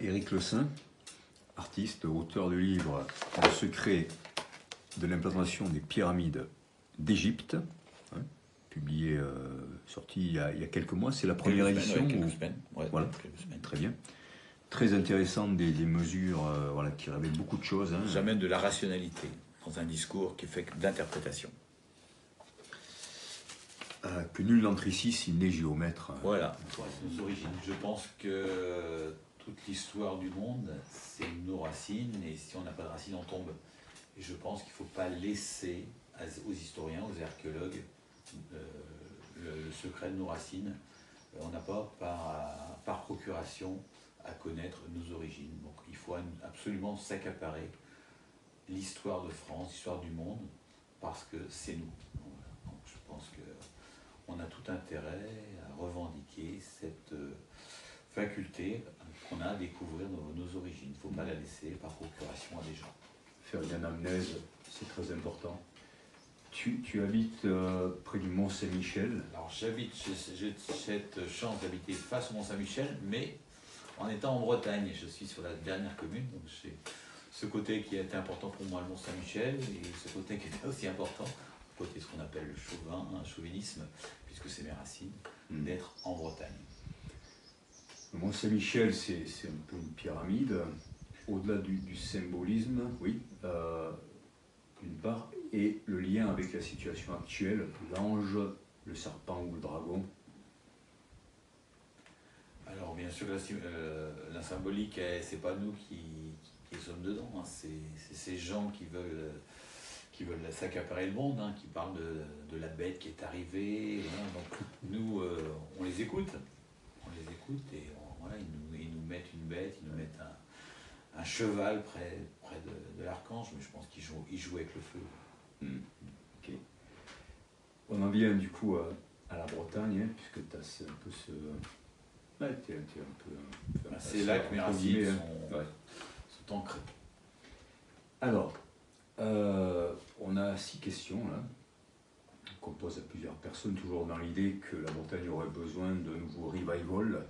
Éric Le Saint, artiste, auteur du livre Le secret de l'implantation des pyramides d'Égypte, hein, publié, sorti il y a quelques mois. C'est la première édition. Quelques semaines. Ouais, voilà, quelques semaines. Très bien. Très intéressant, des mesures voilà, qui révèlent beaucoup de choses. Hein. J'amène de la rationalité dans un discours qui fait d'interprétation. Que nul n'entre ici s'il n'est géomètre. Voilà, nos origines. Je pense que toute l'histoire du monde, c'est nos racines, et si on n'a pas de racines, on tombe. Et je pense qu'il ne faut pas laisser aux historiens, aux archéologues, le secret de nos racines. On n'a pas par procuration à connaître nos origines. Donc il faut absolument s'accaparer l'histoire de France, l'histoire du monde, parce que c'est nous. Donc je pense qu'on a tout intérêt à revendiquer cette faculté qu'on a à découvrir nos origines. Il ne faut pas la laisser par procuration à des gens. Faire une anamnèse, c'est très important. Tu habites près du Mont Saint-Michel. Alors j'ai cette chance d'habiter face au Mont Saint-Michel, mais en étant en Bretagne. Je suis sur la dernière commune, donc j'ai ce côté qui a été important pour moi, le Mont Saint-Michel, et ce côté qui était aussi important, le côté ce qu'on appelle le chauvinisme, puisque c'est mes racines, d'être en Bretagne. Le Mont Saint-Michel, c'est un peu une pyramide, au-delà du symbolisme, oui, d'une part, et le lien avec la situation actuelle, l'ange, le serpent ou le dragon. Alors bien sûr, la symbolique, c'est pas nous qui sommes dedans, hein. C'est ces gens qui veulent s'accaparer le monde, hein, qui parlent de la bête qui est arrivée. Hein. Donc nous, on les écoute et voilà, ils nous mettent une bête, ils nous mettent un cheval près de l'archange, mais je pense qu'ils jouent avec le feu. Ok. On en vient du coup à la Bretagne, hein, puisque tu as un peu ce... Ouais, t'es un peu c'est là que mes racines sont ancrées. Alors, on a 6 questions là, qu'on pose à plusieurs personnes, toujours dans l'idée que la Bretagne aurait besoin d'un nouveau revival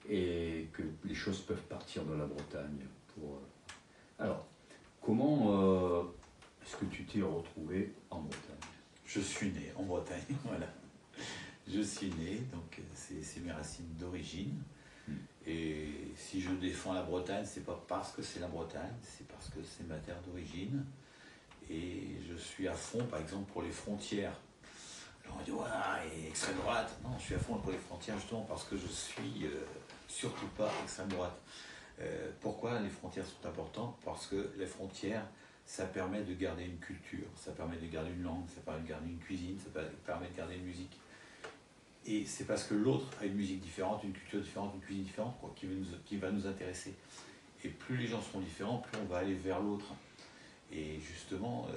et que les choses peuvent partir de la Bretagne. Alors, comment est-ce que tu t'es retrouvé en Bretagne? Je suis né en Bretagne, voilà. Je suis né, donc c'est mes racines d'origine. Et si je défends la Bretagne, c'est pas parce que c'est la Bretagne, c'est parce que c'est ma terre d'origine. Et je suis à fond, par exemple, pour les frontières. Alors on dit, voilà, et extrême droite. Non, je suis à fond pour les frontières, justement, parce que je suis surtout pas extrême droite. Pourquoi les frontières sont importantes? Parce que les frontières, ça permet de garder une culture, ça permet de garder une langue, ça permet de garder une cuisine, ça permet de garder une musique. Et c'est parce que l'autre a une musique différente, une culture différente, une cuisine différente, quoi, qui va nous intéresser. Et plus les gens seront différents, plus on va aller vers l'autre. Et justement,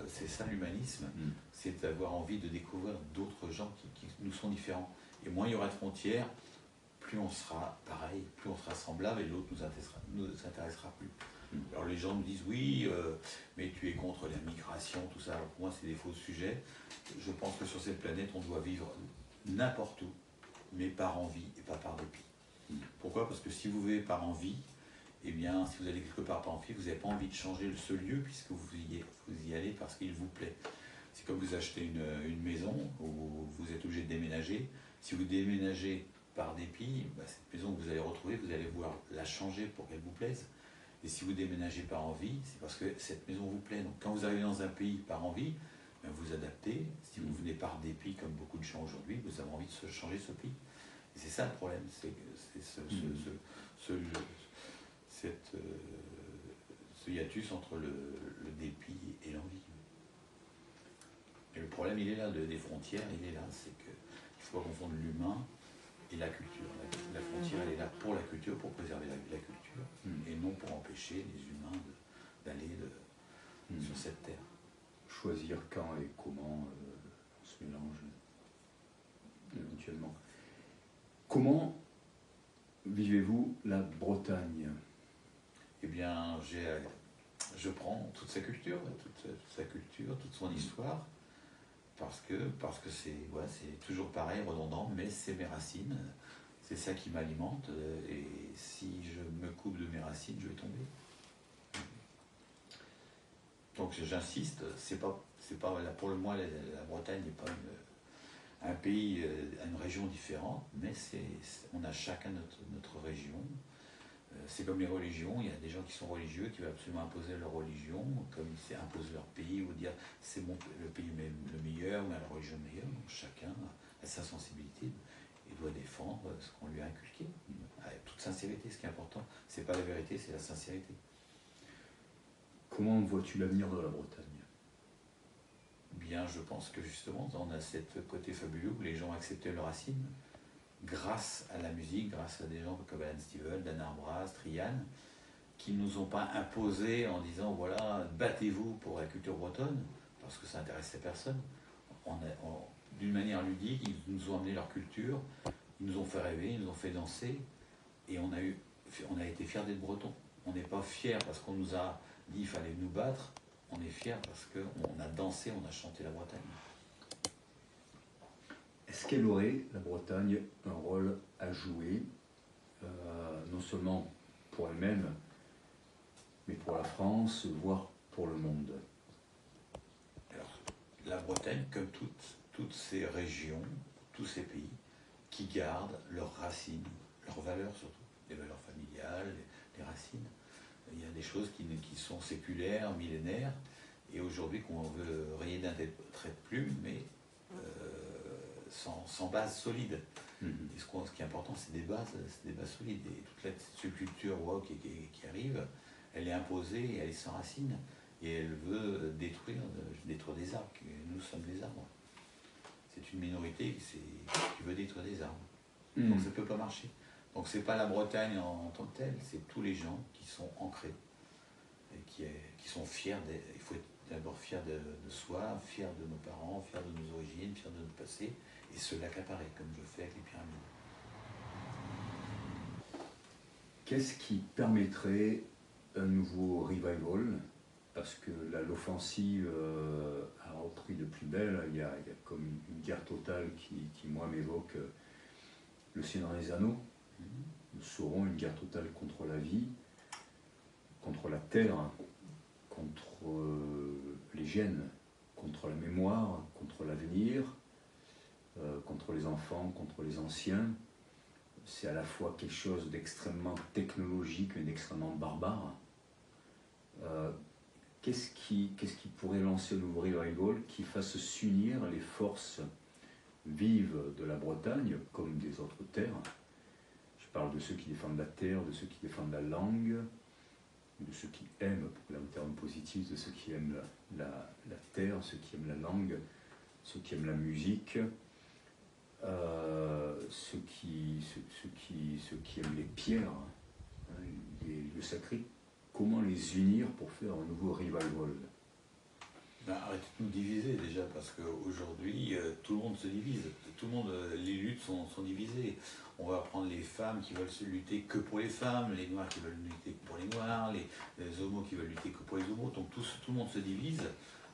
c'est ça l'humanisme, c'est d'avoir envie de découvrir d'autres gens qui nous sont différents. Et moins il y aura de frontières, plus on sera pareil, plus on sera semblable, et l'autre nous intéressera plus. Alors les gens nous disent, oui, mais tu es contre la migration, tout ça. Alors pour moi, c'est des faux sujets. Je pense que sur cette planète, on doit vivre n'importe où, mais par envie et pas par dépit. Pourquoi? Parce que si vous vivez par envie, eh bien, si vous allez quelque part par envie, vous n'avez pas envie de changer ce lieu puisque vous y allez parce qu'il vous plaît. C'est comme vous achetez une maison où vous êtes obligé de déménager. Si vous déménagez par dépit, cette maison que vous allez retrouver, vous allez vouloir la changer pour qu'elle vous plaise. Et si vous déménagez par envie, c'est parce que cette maison vous plaît. Donc quand vous arrivez dans un pays par envie, vous adaptez. Si vous venez par dépit, comme beaucoup de gens aujourd'hui, vous avez envie de changer ce pays. Et c'est ça le problème, c'est ce hiatus entre le dépit et l'envie. Et le problème, il est là, des frontières, il est là, c'est qu'il ne faut pas confondre l'humain et la culture. La frontière, elle est là pour la culture, pour préserver la culture, et non pour empêcher les humains d'aller sur cette terre. Choisir quand et comment on se mélange éventuellement. Comment vivez-vous la Bretagne? Eh bien, je prends toute sa culture, toute son histoire, parce que c'est toujours pareil, redondant, mais c'est mes racines. C'est ça qui m'alimente, et si je me coupe de mes racines, je vais tomber. Donc j'insiste, c'est pas là, pour moi la Bretagne n'est pas un pays, une région différente, mais on a chacun notre région. C'est comme les religions, il y a des gens qui sont religieux, qui veulent absolument imposer leur religion, comme ils imposent leur pays, ou dire c'est le pays le meilleur, ou la religion meilleure. Donc chacun a sa sensibilité et doit défendre ce qu'on lui a inculqué. Avec toute sincérité, ce qui est important, c'est pas la vérité, c'est la sincérité. Comment vois-tu l'avenir de la Bretagne? Bien, je pense que justement, on a ce côté fabuleux où les gens ont accepté leurs racines, grâce à la musique, grâce à des gens comme Alan Stivell, Dan Arbras, Trian, qui ne nous ont pas imposé en disant voilà, battez-vous pour la culture bretonne, parce que ça n'intéressait personne. D'une manière ludique, ils nous ont amené leur culture, ils nous ont fait rêver, ils nous ont fait danser, et on a été fiers d'être bretons. On n'est pas fiers parce qu'on nous a dit qu'il fallait nous battre, on est fiers parce qu'on a dansé, on a chanté la Bretagne. Est-ce qu'elle aurait, la Bretagne, un rôle à jouer, non seulement pour elle-même, mais pour la France, voire pour le monde? Alors, la Bretagne, comme toutes ces régions, tous ces pays, qui gardent leurs racines, leurs valeurs surtout, les valeurs familiales, les racines. Il y a des choses qui sont séculaires, millénaires, et aujourd'hui qu'on veut rayer d'un trait de plume, mais sans base solide. Et ce qui est important, c'est des bases solides. Et toute la subculture woke qui arrive, elle est imposée et elle est sans racines. Et elle veut détruire des arbres. Nous sommes des arbres. C'est une minorité qui veut détruire des arbres. Donc ça ne peut pas marcher. Donc c'est pas la Bretagne en tant que telle, c'est tous les gens qui sont ancrés et qui sont fiers. Il faut être d'abord fier de soi, fier de nos parents, fier de nos origines, fier de notre passé, et se l'accaparer, comme je fais avec les pyramides. Qu'est-ce qui permettrait un nouveau revival? Parce que l'offensive a repris de plus belle. Il y a comme une guerre totale qui moi, m'évoque le Seigneur des Anneaux. Nous saurons une guerre totale contre la vie, contre la terre, contre les gènes, contre la mémoire, contre l'avenir, contre les enfants, contre les anciens. C'est à la fois quelque chose d'extrêmement technologique et d'extrêmement barbare. Qu'est-ce qui pourrait lancer un nouveau revival qui fasse s'unir les forces vives de la Bretagne comme des autres terres? Je parle de ceux qui défendent la terre, de ceux qui défendent la langue, de ceux qui aiment, pour le terme positif, de ceux qui aiment la terre, ceux qui aiment la langue, ceux qui aiment la musique, ceux qui aiment les pierres, hein, les lieux sacrés. Comment les unir pour faire un nouveau revival? Arrêtez de nous diviser déjà, parce qu'aujourd'hui, tout le monde se divise. Les luttes sont divisées. On va prendre les femmes qui veulent se lutter que pour les femmes, les noirs qui veulent lutter que pour les noirs, les homos qui veulent lutter que pour les homos. Donc tout le monde se divise,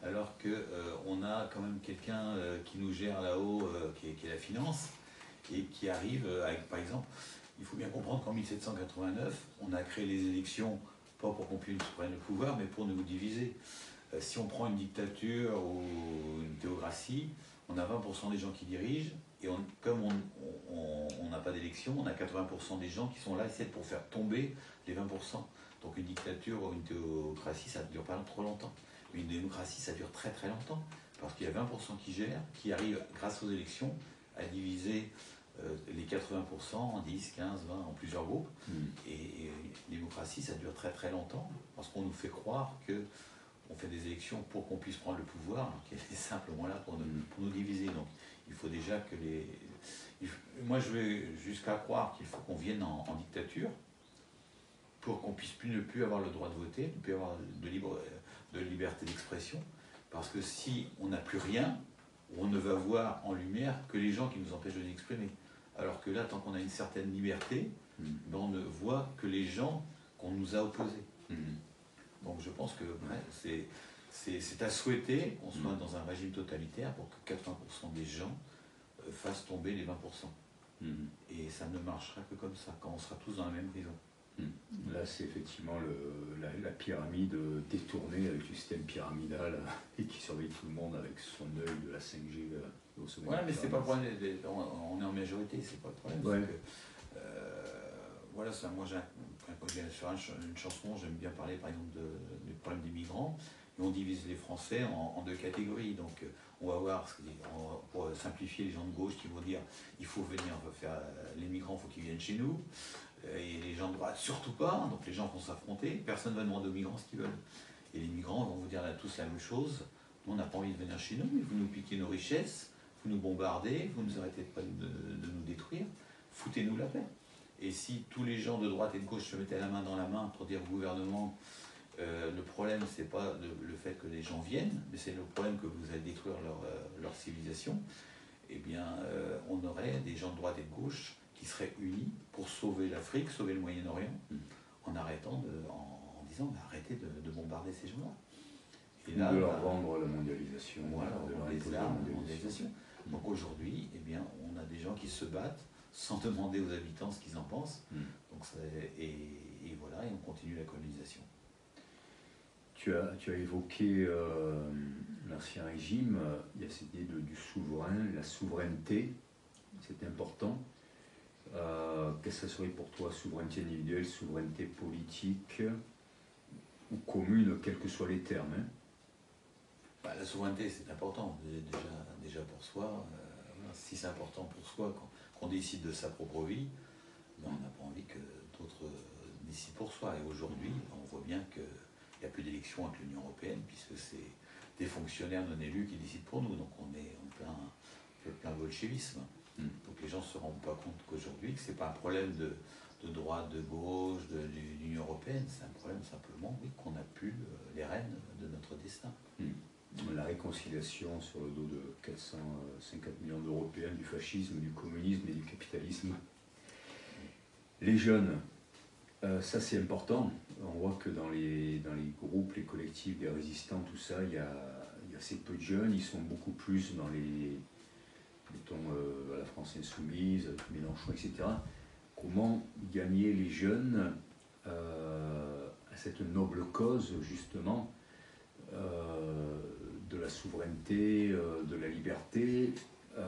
alors qu'on a quand même quelqu'un qui nous gère là-haut, qui est la finance, et qui arrive avec, par exemple, il faut bien comprendre qu'en 1789, on a créé les élections, pas pour qu'on puisse prendre le pouvoir, mais pour nous diviser. Si on prend une dictature ou une théocratie, on a 20% des gens qui dirigent, et comme on n'a pas d'élection, on a 80% des gens qui sont là et pour faire tomber les 20%. Donc une dictature ou une théocratie, ça ne dure pas trop longtemps. Mais une démocratie, ça dure très très longtemps, parce qu'il y a 20% qui gèrent, qui arrivent grâce aux élections à diviser les 80% en 10, 15, 20, en plusieurs groupes. Et une démocratie, ça dure très très longtemps, parce qu'on nous fait croire que on fait des élections pour qu'on puisse prendre le pouvoir, qui est simplement là pour nous diviser. Donc il faut déjà que moi je vais jusqu'à croire qu'il faut qu'on vienne en dictature pour qu'on puisse ne plus avoir le droit de voter, ne plus avoir de liberté d'expression, parce que si on n'a plus rien, on ne va voir en lumière que les gens qui nous empêchent de nous exprimer. Alors que là, tant qu'on a une certaine liberté, ben on ne voit que les gens qu'on nous a opposés. Donc je pense que c'est à souhaiter qu'on soit dans un régime totalitaire pour que 80% des gens fassent tomber les 20%. Mhm. Et ça ne marchera que comme ça, quand on sera tous dans la même prison. Là, c'est effectivement la pyramide détournée avec le système pyramidal et qui surveille tout le monde avec son œil de la 5G au sommet. Voilà, de la mais c'est pas le pyramide. problème, on est en majorité, c'est pas le problème. Ouais. C'est que, voilà, ça, moi, quand je viens sur une chanson, j'aime bien parler par exemple du problème des migrants. Et on divise les Français en deux catégories. Donc, on va voir, pour simplifier, les gens de gauche qui vont dire il faut venir, on va faire les migrants, il faut qu'ils viennent chez nous. Et les gens de droite, surtout pas. Donc les gens vont s'affronter. Personne ne va demander aux migrants ce qu'ils veulent. Et les migrants vont vous dire là tous la même chose. Nous, on n'a pas envie de venir chez nous, mais vous nous piquez nos richesses, vous nous bombardez, vous nous arrêtez pas de nous détruire. Foutez-nous la paix. Et si tous les gens de droite et de gauche se mettaient la main dans la main pour dire au gouvernement le problème, c'est pas le fait que les gens viennent, mais c'est le problème que vous allez détruire leur civilisation, eh bien, on aurait des gens de droite et de gauche qui seraient unis pour sauver l'Afrique, sauver le Moyen-Orient, en arrêtant en disant arrêtez de bombarder ces gens-là. Et là, de leur vendre la mondialisation, voilà, de leur les imposer armes, la la mondialisation. Donc aujourd'hui, eh bien, on a des gens qui se battent sans demander aux habitants ce qu'ils en pensent. Donc et voilà, et on continue la colonisation. Tu as évoqué l'Ancien Régime, il y a cette idée du souverain, la souveraineté, c'est important. Qu'est-ce que ça serait pour toi, souveraineté individuelle, souveraineté politique ou commune, quels que soient les termes, hein? La souveraineté, c'est important, déjà pour soi. Voilà. Si c'est important pour soi, qu'on décide de sa propre vie, ben, on n'a pas envie que d'autres décident pour soi. Et aujourd'hui, on voit bien qu'il n'y a plus d'élection avec l'Union européenne, puisque c'est des fonctionnaires non élus qui décident pour nous. Donc on est en plein bolchevisme. Donc les gens ne se rendent pas compte qu'aujourd'hui, que ce n'est pas un problème de droite, de gauche, de l'Union européenne, c'est un problème simplement qu'on n'a plus les rênes de notre destin. La réconciliation sur le dos de 450 millions d'Européens du fascisme, du communisme et du capitalisme. Les jeunes, ça c'est important. On voit que dans les groupes, les collectifs des résistants, tout ça, il y a assez peu de jeunes. Ils sont beaucoup plus dans la France insoumise, Mélenchon, etc. Comment gagner les jeunes à cette noble cause, justement, de la souveraineté, de la liberté, et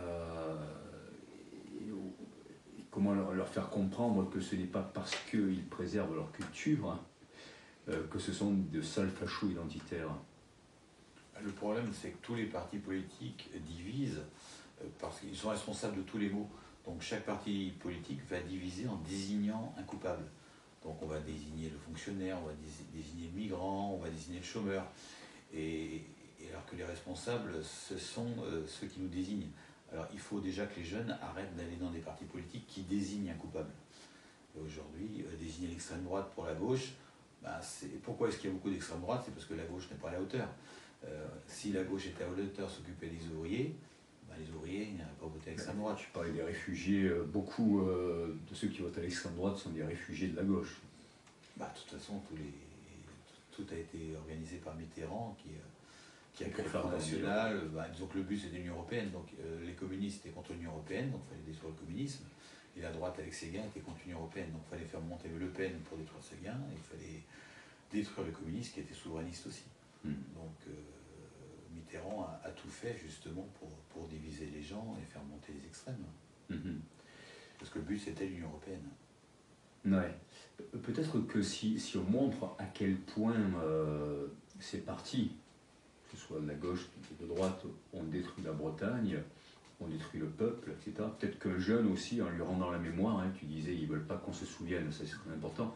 comment leur faire comprendre que ce n'est pas parce qu'ils préservent leur culture que ce sont de sales fachos identitaires. Le problème, c'est que tous les partis politiques divisent parce qu'ils sont responsables de tous les maux. Donc chaque parti politique va diviser en désignant un coupable. Donc on va désigner le fonctionnaire, on va désigner le migrant, on va désigner le chômeur. Et alors que les responsables, ce sont ceux qui nous désignent. Alors il faut déjà que les jeunes arrêtent d'aller dans des partis politiques qui désignent un coupable. Aujourd'hui, désigner l'extrême droite pour la gauche, pourquoi est-ce qu'il y a beaucoup d'extrême droite? C'est parce que la gauche n'est pas à la hauteur. Si la gauche était à la hauteur, s'occupait des ouvriers, les ouvriers n'iraient pas voter à l'extrême droite. Tu parlais des réfugiés, beaucoup de ceux qui votent à l'extrême droite sont des réfugiés de la gauche. De toute façon, tout a été organisé par Mitterrand qui a créé le Front National. Disons que le but c'était l'Union Européenne, donc les communistes étaient contre l'Union Européenne, donc il fallait détruire le communisme, et la droite avec Séguin était contre l'Union Européenne, donc il fallait faire monter Le Pen pour détruire Séguin, et il fallait détruire les communistes qui étaient souverainistes aussi. Donc Mitterrand a tout fait justement pour diviser les gens et faire monter les extrêmes. Parce que le but c'était l'Union Européenne. Ouais. Peut-être que si on montre à quel point ces partis, que ce soit de la gauche ou de droite, ont détruit la Bretagne, ont détruit le peuple, etc. Peut-être qu'un jeune aussi, en lui rendant la mémoire, tu disais ils ne veulent pas qu'on se souvienne, ça c'est très important,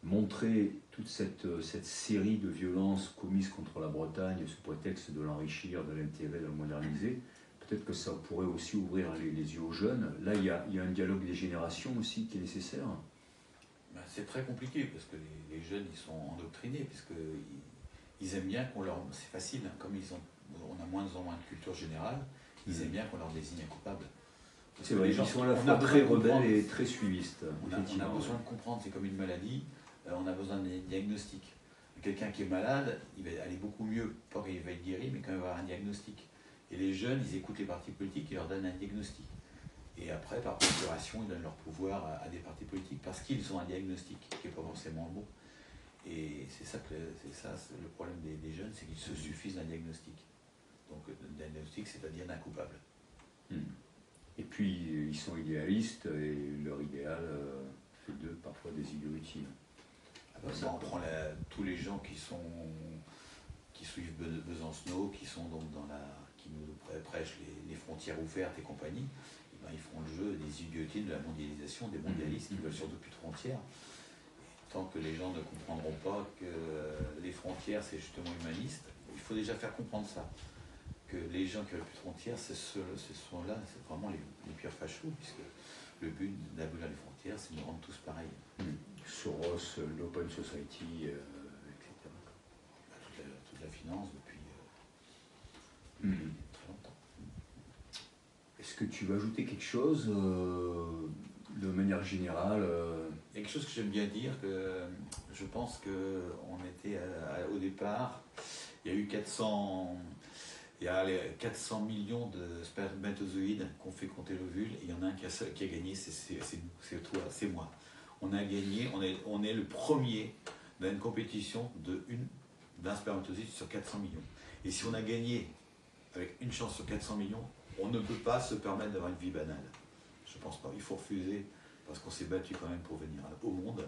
montrer toute cette série de violences commises contre la Bretagne sous prétexte de l'enrichir, de l'intégrer, de le moderniser, peut-être que ça pourrait aussi ouvrir les yeux aux jeunes. Là, il y a un dialogue des générations aussi qui est nécessaire. C'est très compliqué parce que les jeunes ils sont endoctrinés, puisqu'ils aiment bien qu'on leur... C'est facile, hein, comme on a moins en moins de culture générale, ils aiment bien qu'on leur désigne un coupable. C'est vrai, ils sont à la fois très rebelles et très suivistes. On a besoin de comprendre, c'est comme une maladie, on a besoin d'un diagnostic. Quelqu'un qui est malade, il va aller beaucoup mieux, pas qu'il va être guéri, mais quand il va avoir un diagnostic. Et les jeunes, ils écoutent les partis politiques, ils leur donnent un diagnostic. Et après, par procuration, ils donnent leur pouvoir à des partis politiques parce qu'ils ont un diagnostic qui n'est pas forcément le bon. Et c'est ça, c'est le problème des jeunes, c'est qu'ils se suffisent d'un diagnostic. Donc, un diagnostic, c'est-à-dire d'un coupable. Et puis, ils sont idéalistes et leur idéal fait d'eux parfois des idiots utiles. Ça, on prend tous les gens qui suivent Besancenot, qui sont donc qui nous prêchent les frontières ouvertes et compagnie. Et ben, ils font le jeu des idiotines de la mondialisation, des mondialistes qui veulent surtout plus de frontières. Et tant que les gens ne comprendront pas que les frontières c'est justement humaniste, il faut déjà faire comprendre ça. Que les gens qui veulent plus de frontières, ce sont là, c'est vraiment les pires fachos, puisque le but d'abolir les frontières, c'est de nous rendre tous pareils. Soros, l'Open Society, etc. Toute la finance depuis très longtemps. Est-ce que tu veux ajouter quelque chose de manière générale Il y a quelque chose que j'aime bien dire, que je pense qu'on était au départ, il y a eu 400 millions de spermatozoïdes qu'on fait compter l'ovule, et il y en a un qui a gagné, c'est toi, c'est moi. On a gagné, on est le premier dans une compétition d'un spermatozoïde sur 400 millions. Et si on a gagné avec une chance sur 400 millions, on ne peut pas se permettre d'avoir une vie banale. Je pense pas. Il faut refuser, parce qu'on s'est battu quand même pour venir au monde.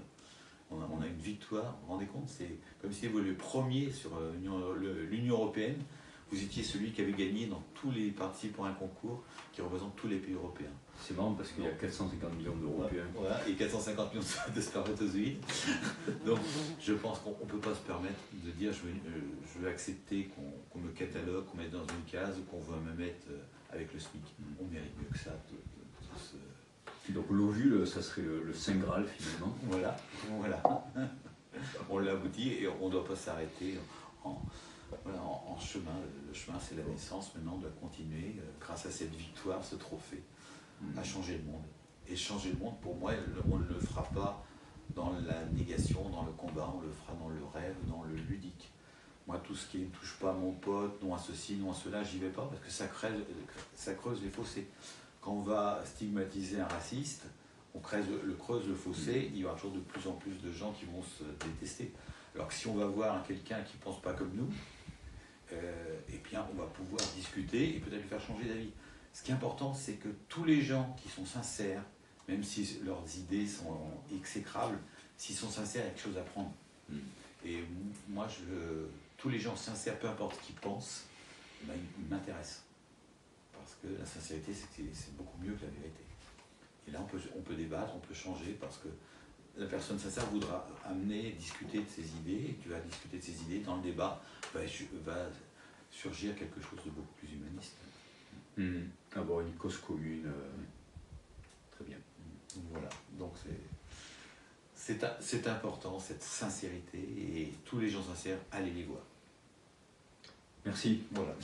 On a une victoire, vous vous rendez compte? C'est comme si vous étiez le premier sur l'Union européenne. Vous étiez celui qui avait gagné dans tous les participants à un concours qui représente tous les pays européens. C'est marrant parce qu'il y a 450 millions d'Européens. Voilà, et 450 millions de spermatozoïdes. Donc je pense qu'on ne peut pas se permettre de dire je veux accepter qu'on me catalogue, qu'on me mette dans une case ou qu'on veut me mettre avec le SMIC. On mérite mieux que ça. Donc l'ovule, ça serait le Saint Graal finalement. Voilà. On l'aboutit et on ne doit pas s'arrêter en chemin. Le chemin, c'est la naissance. Maintenant, on doit continuer, grâce à cette victoire, ce trophée, à changer le monde. Et changer le monde, pour moi, on ne le fera pas dans la négation, dans le combat, on le fera dans le rêve, dans le ludique. Moi, tout ce qui ne touche pas à mon pote, non à ceci, non à cela, j'y vais pas, parce que ça creuse les fossés. Quand on va stigmatiser un raciste, on creuse le fossé, il y aura toujours de plus en plus de gens qui vont se détester. Alors que si on va voir quelqu'un qui ne pense pas comme nous, eh bien, on va pouvoir discuter et peut-être lui faire changer d'avis. Ce qui est important, c'est que tous les gens qui sont sincères, même si leurs idées sont exécrables, s'ils sont sincères, il y a quelque chose à prendre. Et moi, tous les gens sincères, peu importe ce qu'ils pensent, ben, ils m'intéressent. Parce que la sincérité, c'est beaucoup mieux que la vérité. Et là, on peut débattre, on peut changer, parce que la personne sincère voudra discuter de ses idées, et tu vas discuter de ses idées, dans le débat va surgir quelque chose de beaucoup plus humaniste. Avoir une cause commune, très bien. Voilà, donc c'est important, cette sincérité, et tous les gens sincères, allez les voir. Merci. Voilà.